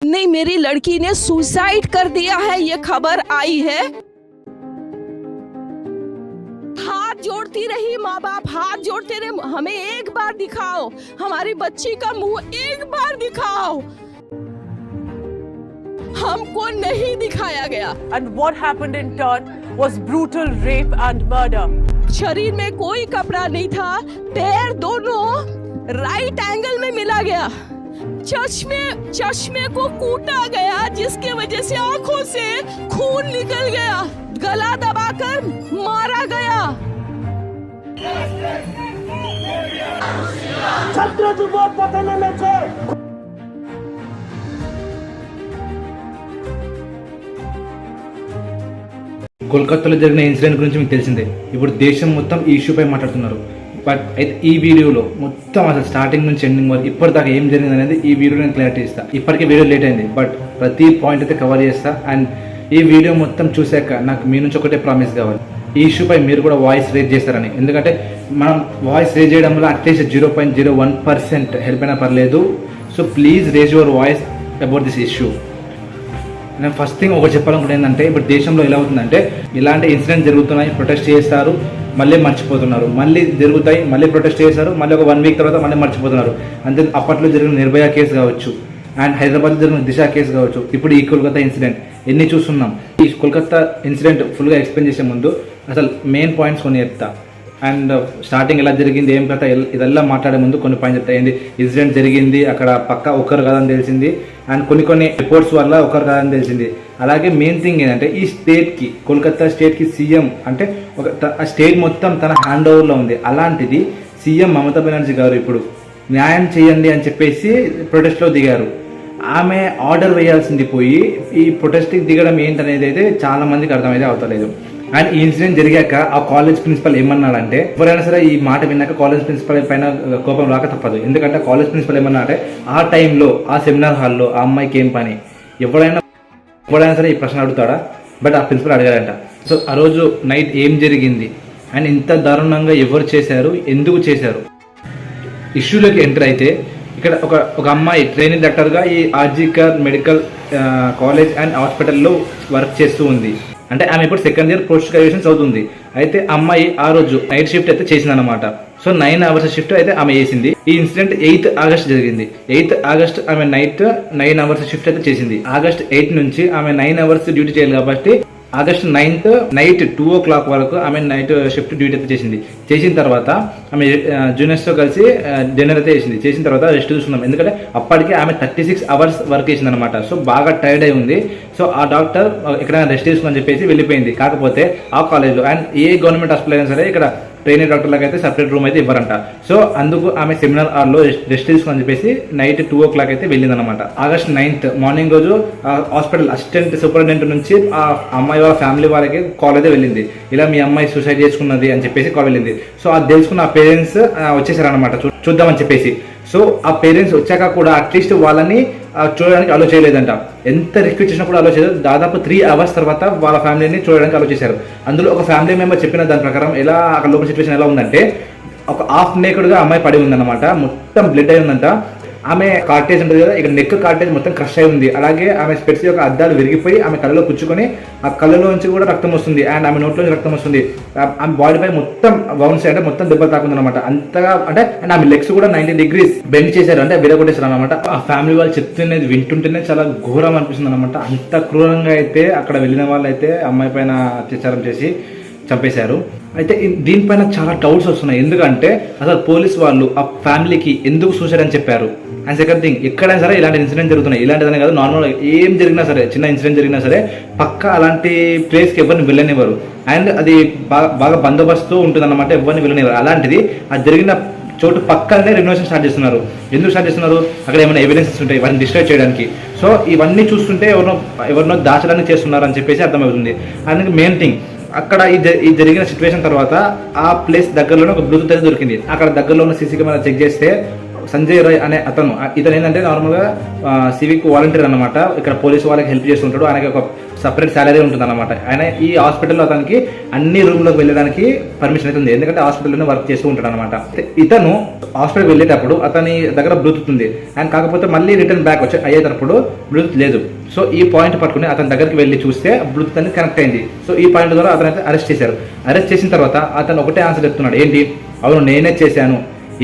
नहीं मेरी लड़की ने सुसाइड कर दिया है, ये खबर आई है। हाथ जोड़ती रही माँ बाप, हाथ जोड़ते रहे, हमें एक बार दिखाओ, हमारी बच्ची का मुंह एक बार दिखाओ। हमको नहीं दिखाया गया। And what happened in turn was brutal rape and murder. शरीर में कोई कपड़ा नहीं था, पैर दोनों राइट एंगल में मिला गया, चश्मे को कूटा गया, जिसके वजह से आंखों से खून निकल गया, गला दबाकर मारा गया। छात्र যুবক পথে নেমেছে। కోల్కతాలో జరిగిన ఇన్సిడెంట్ గురించి మీకు తెలిసిందే. ఇప్పుడు దేశం మొత్తం ఈ ఇష్యూపై మాట్లాడుతున్నారు. బట్ అయితే ఈ వీడియోలో మొత్తం అసలు స్టార్టింగ్ నుంచి ఎండింగ్ వరకు ఇప్పటిదాకా ఏం జరిగింది అనేది ఈ వీడియో నేను క్లారిటీ ఇస్తాను. ఇప్పటికే వీడియో లేట్ అయింది, బట్ ప్రతి పాయింట్ అయితే కవర్ చేస్తా. అండ్ ఈ వీడియో మొత్తం చూశాక నాకు మీ నుంచి ఒకటే ప్రామిస్ కావాలి, ఈ ఇష్యూపై మీరు కూడా వాయిస్ రేజ్ చేస్తారని. ఎందుకంటే మనం వాయిస్ రేజ్ చేయడం వల్ల అట్లీస్ట్ 0.01% హెల్ప్ అయినా పర్లేదు. So please raise your voice about this issue. నేను ఫస్ట్ థింగ్ ఒకటి చెప్పాలనుకుంటే ఏంటంటే, ఇప్పుడు దేశంలో ఎలా అవుతుందంటే, ఇలాంటి ఇన్సిడెంట్ జరుగుతున్నాయి, ప్రొటెస్ట్ చేస్తారు, మళ్ళీ మర్చిపోతున్నారు, మళ్ళీ జరుగుతాయి, మళ్ళీ ప్రొటెస్ట్ చేస్తారు, మళ్ళీ ఒక 1 వీక్ తర్వాత మళ్ళీ మర్చిపోతున్నారు. అంతే అప్పట్లో జరిగిన నిర్భయ కేసు కావచ్చు, అండ్ హైదరాబాద్లో జరిగిన దిశ కేసు కావచ్చు, ఇప్పుడు ఈ కోల్కతా ఇన్సిడెంట్ ఎన్ని చూస్తున్నాం. ఈ కోల్కతా ఇన్సిడెంట్ ఫుల్గా ఎక్స్ప్లెయిన్ చేసే ముందు అసలు మెయిన్ పాయింట్స్ కొన్ని చెప్తా. అండ్ స్టార్టింగ్ ఎలా జరిగింది, ఏం కథ, ఇదెల్లా మాట్లాడే ముందు కొన్ని పాయింట్స్ చెప్తాయింది. ఇన్సిడెంట్ జరిగింది, అక్కడ పక్క ఒకరు కదని తెలిసింది, అండ్ కొన్ని రిపోర్ట్స్ వల్ల ఒకరు కదని తెలిసింది. అలాగే మెయిన్ థింగ్ ఏంటంటే, ఈ స్టేట్కి, కోల్కతా స్టేట్కి సీఎం అంటే ఆ స్టేట్ మొత్తం తన హ్యాండ్ ఓవర్లో ఉంది. అలాంటిది సీఎం మమతా బెనర్జీ గారు ఇప్పుడు న్యాయం చేయండి అని చెప్పేసి ప్రొటెస్ట్లో దిగారు. ఆమె ఆర్డర్ వేయాల్సింది పోయి ఈ ప్రొటెస్ట్కి దిగడం ఏంటనేది అయితే చాలా మందికి అర్థమైతే అవుతలేదు. అండ్ ఈ ఇన్సిడెంట్ జరిగాక ఆ కాలేజ్ ప్రిన్సిపల్ ఏమన్నాడంటే, ఎవరైనా సరే ఈ మాట విన్నాక కాలేజ్ ప్రిన్సిపల్ పైన కోపం రాక తప్పదు. ఎందుకంటే కాలేజ్ ప్రిన్సిపల్ ఏమన్నా అంటే, ఆ టైంలో ఆ సెమినార్ హాల్లో ఆ అమ్మాయికి ఏం పని, ఎవరైనా సరే ఈ ప్రశ్న అడుగుతాడా? బట్ ఆ ప్రిన్సిపల్ అడిగాడంట. సో ఆ రోజు నైట్ ఏం జరిగింది అండ్ ఇంత దారుణంగా ఎవరు చేశారు, ఎందుకు చేశారు, ఇష్యూలోకి ఎంటర్ అయితే ఇక్కడ ఒక అమ్మాయి ట్రైనింగ్ డాక్టర్గా ఈ ఆర్జికర్ మెడికల్ కాలేజ్ అండ్ హాస్పిటల్లో వర్క్ చేస్తూ ఉంది. అంటే ఆమె ఇప్పుడు సెకండ్ ఇయర్ పోస్ట్ గ్రాడ్యుయేషన్ చదువుతుంది. అయితే అమ్మాయి ఆ రోజు నైట్ షిఫ్ట్ అయితే చేసింది అనమాట. సో 9 hours షిఫ్ట్ అయితే ఆమె చేసింది. ఈ ఇన్సిడెంట్ 8th August జరిగింది. 8th August ఆమె నైట్ 9 hours షిఫ్ట్ అయితే చేసింది. August 8 నుంచి ఆమె 9 hours డ్యూటీ చేయాలి కాబట్టి August 9th నైట్ 2 o'clock వరకు ఆమె నైట్ షిఫ్ట్ డ్యూటీ అయితే చేసింది. చేసిన తర్వాత ఆమె జూనియర్స్తో కలిసి డిన్నర్ అయితే చేసింది. చేసిన తర్వాత రెస్ట్ తీసుకున్నాం, ఎందుకంటే అప్పటికే ఆమె 36 hours వర్క్ చేసింది అనమాట. సో బాగా టైర్డ్ అయి ఉంది. సో ఆ డాక్టర్ ఎక్కడైనా రెస్ట్ తీసుకుని చెప్పేసి వెళ్ళిపోయింది. కాకపోతే ఆ కాలేజ్లో అండ్ ఏ గవర్నమెంట్ హాస్పిటల్ అయినా సరే ఇక్కడ ట్రైనింగ్ డాక్టర్లకు అయితే సపరేట్ రూమ్ అయితే ఇవ్వరంట. సో అందుకు ఆమె సెమినార్ హాల్లో రెస్ట్ తీసుకుని చెప్పేసి నైట్ 2 o'clock అయితే వెళ్ళిందనమాట. August 9th మార్నింగ్ రోజు హాస్పిటల్ అసిస్టెంట్ సూపరింటెండెంట్ నుంచి ఆ అమ్మాయి వాళ్ళ ఫ్యామిలీ వాళ్ళకి కాల్ అయితే వెళ్ళింది. ఇలా మీ అమ్మాయి సూసైడ్ చేసుకున్నది అని చెప్పేసి కాల్ వెళ్ళింది. సో అది తెలుసుకున్న ఆ పేరెంట్స్ వచ్చేసారనమాట చూద్దామని చెప్పేసి. సో ఆ పేరెంట్స్ వచ్చాక కూడా అట్లీస్ట్ వాళ్ళని చూడడానికి అలో చేయలేదంట. ఎంత రిక్వెస్ట్ చేసినా కూడా అలో చేయలేదు. దాదాపు 3 hours తర్వాత వాళ్ళ ఫ్యామిలీని చూడడానికి అలో చేశారు. అందులో ఒక ఫ్యామిలీ మెంబర్ చెప్పిన దాని ప్రకారం ఎలా అక్కడ లోపల సిచ్యువేషన్ ఎలా ఉందంటే, ఒక హాఫ్ నేకెడ్గా అమ్మాయి పడి ఉందన్నమాట, మొత్తం బ్లడ్ అయి ఉందంట. ఆమె కార్టేజ్ ఉంటుంది కదా, ఇక్కడ నెక్ కార్టేజ్ మొత్తం క్రష్ అయి ఉంది. అలాగే ఆమె స్పెట్స్ యొక్క అద్దాలు విరిగిపోయి ఆమె కళ్ళలో పుచ్చుకొని ఆ కళ్ళలో నుంచి కూడా రక్తం వస్తుంది, అండ్ ఆమె నోట్లో నుంచి రక్తం వస్తుంది. ఆమె బాడీపై మొత్తం బౌన్స్ అంటే మొత్తం దెబ్బలు తాకుంది అనమాట. అంతగా అంటే అండ్ ఆమె లెగ్స్ కూడా 90 degrees బెండ్ చేశారు, అంటే విరగొట్టేశారు అనమాట. ఆ ఫ్యామిలీ వాళ్ళు చెప్తున్నది వింటుంటేనే చాలా ఘోరం అనిపిస్తుంది అనమాట. అంత క్రూరంగా అయితే అక్కడ వెళ్ళిన వాళ్ళు అయితే అమ్మాయి పైన అత్యాచారం చేసి చంపేశారు. అయితే దీనిపైన చాలా డౌట్స్ వస్తున్నాయి. ఎందుకంటే అసలు పోలీస్ వాళ్ళు ఆ ఫ్యామిలీకి ఎందుకు సూసైడ్ అని చెప్పారు. అండ్ సెకండ్ థింగ్, ఎక్కడైనా సరే ఇలాంటి ఇన్సిడెంట్ జరుగుతున్నాయి, ఇలాంటిదనే కాదు, నార్మల్ ఏం జరిగినా సరే, చిన్న ఇన్సిడెంట్ జరిగినా సరే పక్క అలాంటి ప్లేస్కి ఎవరిని వెళ్ళనివ్వరు. అండ్ అది బాగా బందోబస్తు ఉంటుందన్నమాట, ఎవరిని వెళ్ళనివ్వరు. అలాంటిది అది జరిగిన చోటు పక్కనే రెనోవేషన్ స్టార్ట్ చేస్తున్నారు. ఎందుకు స్టార్ట్ చేస్తున్నారు? అక్కడ ఏమైనా ఎవిడెన్సెస్ ఉంటాయి వాటిని డిస్ట్రాక్ట్ చేయడానికి. సో ఇవన్నీ చూస్తుంటే ఎవరినో దాచడానికి చేస్తున్నారు అని చెప్పేసి అర్థమవుతుంది. అందుకే మెయిన్ థింగ్, అక్కడ ఈ జరిగిన సిచ్యువేషన్ తర్వాత ఆ ప్లేస్ దగ్గరలోనే ఒక బ్లూటూత్ అయితే దొరికింది. అక్కడ దగ్గరలో ఉన్న సీసీ కెమెరా చెక్ చేస్తే సంజయ్ రాయ్ అనే ఇతను ఏంటంటే నార్మల్గా సివిక్ వాలంటీర్ అనమాట. ఇక్కడ పోలీసు వాళ్ళకి హెల్ప్ చేస్తుంటాడు. ఆయనకి ఒక సపరేట్ శాలరీ ఉంటుంది అనమాట. ఆయన ఈ హాస్పిటల్లో అతనికి అన్ని రూమ్లోకి వెళ్ళడానికి పర్మిషన్ అయితే ఉంది, ఎందుకంటే హాస్పిటల్లోనే వర్క్ చేస్తూ ఉంటాడు అనమాట. ఇతను హాస్పిటల్కి వెళ్ళేటప్పుడు అతని దగ్గర బ్లూటూత్ ఉంది, అండ్ కాకపోతే మళ్ళీ రిటర్న్ బ్యాక్ అయ్యేటప్పుడు బ్లూటూత్ లేదు. సో ఈ పాయింట్ పట్టుకుని అతని దగ్గరికి వెళ్ళి చూస్తే బ్లూటూత్ అనేది కనెక్ట్ అయింది. సో ఈ పాయింట్ ద్వారా అతను అయితే అరెస్ట్ చేశారు. అరెస్ట్ చేసిన తర్వాత అతను ఒకటే ఆన్సర్ చెప్తున్నాడు, ఏంటి, అవును నేనే చేశాను,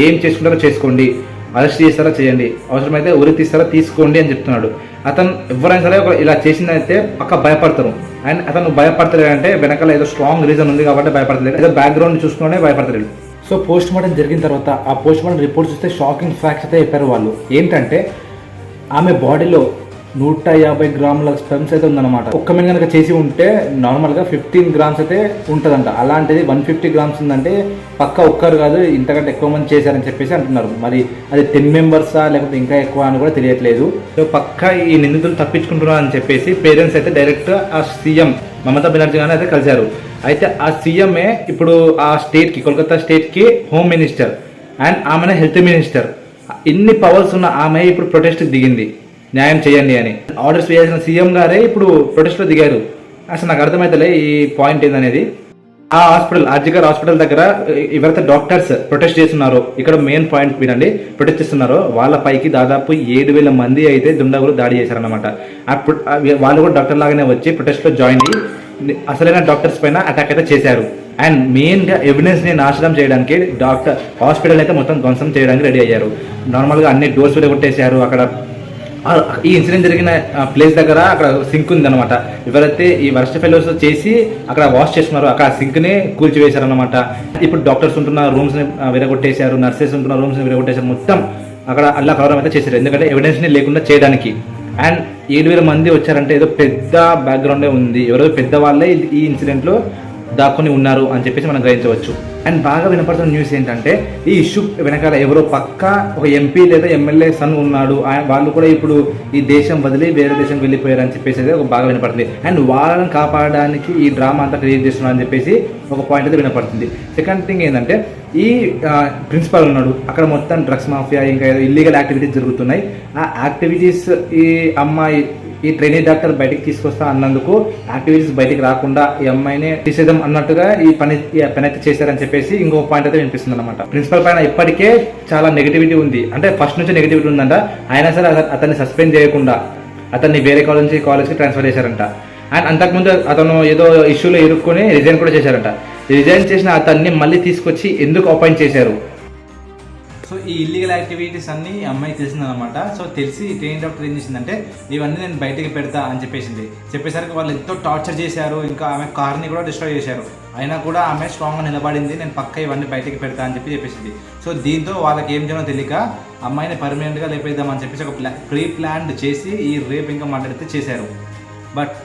ఏం చేసుకుంటారో చేసుకోండి, అరెస్ట్ చేస్తారా చేయండి, అవసరమైతే ఉరి తీస్తారా తీసుకోండి అని చెప్తున్నాడు. అతను ఎవరైనా సరే ఇలా చేసిందైతే పక్క భయపడతారు. అండ్ అతను భయపడతలేడు అంటే వెనకాల ఏదో స్ట్రాంగ్ రీజన్ ఉంది కాబట్టి భయపడతలేడు, ఏదో బ్యాక్గ్రౌండ్ చూసుకునే భయపడతలేడు. సో పోస్ట్ మార్టం జరిగిన తర్వాత ఆ పోస్ట్ మార్టం రిపోర్ట్ చూస్తే షాకింగ్ ఫ్యాక్ట్స్ అయితే చెప్పారు వాళ్ళు. ఏంటంటే ఆమె బాడీలో 150 గ్రాముల స్పెమ్స్ అయితే ఉందన్నమాట. ఒక్క మీద కనుక చేసి ఉంటే నార్మల్గా 15 గ్రామ్స్ అయితే ఉంటుందంట. అలాంటిది 150 గ్రామ్స్ ఉందంటే పక్క ఒక్కరు కాదు, ఇంతకంటే ఎక్కువ మంది చేశారని చెప్పేసి అంటున్నారు. మరి అది 10 మెంబర్సా లేకపోతే ఇంకా ఎక్కువ అని కూడా తెలియట్లేదు. సో పక్క ఈ నిందితులు తప్పించుకుంటున్నారు అని చెప్పేసి పేరెంట్స్ అయితే డైరెక్ట్ ఆ సీఎం మమతా బెనర్జీ గారిని అయితే కలిశారు. అయితే ఆ సీఎంఏ ఇప్పుడు ఆ స్టేట్కి, కోల్కతా స్టేట్కి హోమ్ మినిస్టర్ అండ్ ఆమెనే హెల్త్ మినిస్టర్. ఇన్ని పవర్స్ ఉన్న ఆమె ఇప్పుడు ప్రొటెస్ట్కి దిగింది, న్యాయం చేయండి అని. ఆర్డర్స్ వేయాల్సిన సీఎం గారే ఇప్పుడు ప్రొటెస్ట్లో దిగారు. అసలు నాకు అర్థమైతలే ఈ పాయింట్ ఏందనేది. ఆ హాస్పిటల్, ఆర్జికర్ హాస్పిటల్ దగ్గర ఎవరైతే డాక్టర్స్ ప్రొటెస్ట్ చేస్తున్నారో, ఇక్కడ మెయిన్ పాయింట్ వినండి, ప్రొటెస్ట్ చేస్తున్నారో వాళ్ళ పైకి దాదాపు 7,000 మంది అయితే దుండగులు దాడి చేశారనమాట. అప్పుడు వాళ్ళు కూడా డాక్టర్ లాగానే వచ్చి ప్రొటెస్ట్లో జాయిన్ అయ్యి అసలైన డాక్టర్స్ పైన అటాక్ అయితే చేశారు. అండ్ మెయిన్గా ఎవిడెన్స్ని నాశనం చేయడానికి హాస్పిటల్ అయితే మొత్తం ధ్వంసం చేయడానికి రెడీ అయ్యారు. నార్మల్గా అన్ని డోర్స్ విడగొట్టేశారు. అక్కడ ఈ ఇన్సిడెంట్ జరిగిన ప్లేస్ దగ్గర అక్కడ సింక్ ఉంది అనమాట. ఎవరైతే ఈ వర్స్ట్ ఫెలోస్ చేసి అక్కడ వాష్ చేస్తున్నారో అక్కడ సింక్ని కూల్చివేశారు అనమాట. ఇప్పుడు డాక్టర్స్ ఉంటున్న రూమ్స్ని విరగొట్టేశారు, నర్సెస్ ఉంటున్న రూమ్స్ని విరగొట్టేశారు, మొత్తం అక్కడ అల్లా కవరం అయితే చేశారు, ఎందుకంటే ఎవిడెన్స్ని లేకుండా చేయడానికి. అండ్ 7,000 మంది వచ్చారంటే ఏదో పెద్ద బ్యాక్గ్రౌండే ఉంది, ఎవరో పెద్దవాళ్ళే ఈ ఇన్సిడెంట్లో దాక్కుని ఉన్నారు అని చెప్పేసి మనం గ్రహించవచ్చు. అండ్ బాగా వినపడుతున్న న్యూస్ ఏంటంటే ఈ ఇష్యూ వెనకాల ఎవరో పక్క ఒక ఎంపీ లేదా ఎమ్మెల్యే సన్ ఉన్నాడు, వాళ్ళు కూడా ఇప్పుడు ఈ దేశం వదిలి వేరే దేశం వెళ్ళిపోయారు అని చెప్పేసి అయితే ఒక బాగా వినపడుతుంది. అండ్ వాళ్ళని కాపాడడానికి ఈ డ్రామా అంతా క్రియేట్ చేస్తున్నారు అని చెప్పేసి ఒక పాయింట్ అయితే వినపడుతుంది. సెకండ్ థింగ్ ఏంటంటే ఈ ప్రిన్సిపల్ ఉన్నాడు, అక్కడ మొత్తం డ్రగ్స్ మాఫియా ఇంకా ఏదో ఇల్లీగల్ యాక్టివిటీస్ జరుగుతున్నాయి. ఆ యాక్టివిటీస్ ఈ అమ్మాయి ఈ ట్రైనీ డాక్టర్ బయటికి తీసుకొస్తా అన్నందుకు యాక్టివిటీస్ బయటికి రాకుండా ఈ అమ్మాయిని తీసేద్దాం అన్నట్టుగా ఈ పని అయితే చేశారని చెప్పేసి ఇంకో పాయింట్ అయితే వినిపిస్తుంది అనమాట. ప్రిన్సిపల్ పైన ఇప్పటికే చాలా నెగిటివిటీ ఉంది, అంటే ఫస్ట్ నుంచి నెగిటివిటీ ఉందంట. అయినా సరే అతన్ని సస్పెండ్ చేయకుండా అతన్ని వేరే కాలేజ్కి ట్రాన్స్ఫర్ చేశారంట. అండ్ అంతకుముందు అతను ఏదో ఇష్యూలో ఇరుక్కొని రిజైన్ కూడా చేశారంట. రిజైన్ చేసిన అతన్ని మళ్ళీ తీసుకొచ్చి ఎందుకు అపాయింట్ చేశారు? సో ఈ ఇల్లీగల్ యాక్టివిటీస్ అన్ని అమ్మాయి తెలిసిందనమాట. సో తెలిసి ట్రైనింగ్ డాక్టర్ ఏం చేసిందంటే ఇవన్నీ నేను బయటికి పెడతా అని చెప్పేసరికి వాళ్ళు ఎంతో టార్చర్ చేశారు, ఇంకా ఆమె కార్ని కూడా డిస్ట్రాయ్ చేశారు. అయినా కూడా ఆమె స్ట్రాంగ్గా నిలబడింది, నేను పక్క ఇవన్నీ బయటికి పెడతా అని చెప్పేసింది. సో దీంతో వాళ్ళకి ఏం చేయాలో తెలియక అమ్మాయిని పర్మనెంట్గా లేపేద్దామని చెప్పేసి ఒక ప్రీ ప్లాన్డ్ చేసి ఈ రేప్ ఇంకా మాట్లాడితే చేశారు. బట్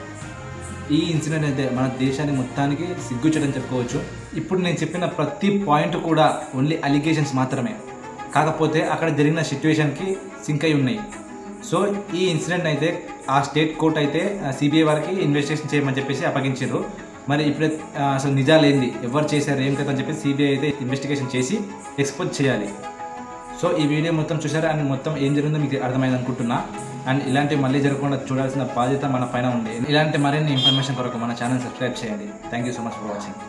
ఈ ఇన్సిడెంట్ అయితే మన దేశాన్ని మొత్తానికి సిగ్గుచేటని చెప్పుకోవచ్చు. ఇప్పుడు నేను చెప్పిన ప్రతి పాయింట్ కూడా ఓన్లీ అలిగేషన్స్ మాత్రమే, కాకపోతే అక్కడ జరిగిన సిచ్యువేషన్కి సింక్ అయి ఉన్నాయి. సో ఈ ఇన్సిడెంట్ అయితే ఆ స్టేట్ కోర్ట్ అయితే సిబిఐ వారికి ఇన్వెస్టిగేషన్ చేయమని చెప్పేసి అప్పగించారు. మరి ఇప్పుడు అసలు నిజాలు ఏంది, ఎవరు చేశారు, ఏం కదా అని చెప్పి సిబిఐ అయితే ఇన్వెస్టిగేషన్ చేసి ఎక్స్పోజ్ చేయాలి. సో ఈ వీడియో మొత్తం చూసారు అండ్ మొత్తం ఏం జరిగిందో మీకు అర్థమైంది అనుకుంటున్నా. అండ్ ఇలాంటివి మళ్ళీ జరగకుండా చూడాల్సిన బాధ్యత మన పైన ఉంది. ఇలాంటి మరిన్ని ఇన్ఫర్మేషన్ కొరకు మన ఛానల్ సబ్స్క్రైబ్ చేయండి. Thank you so much for watching.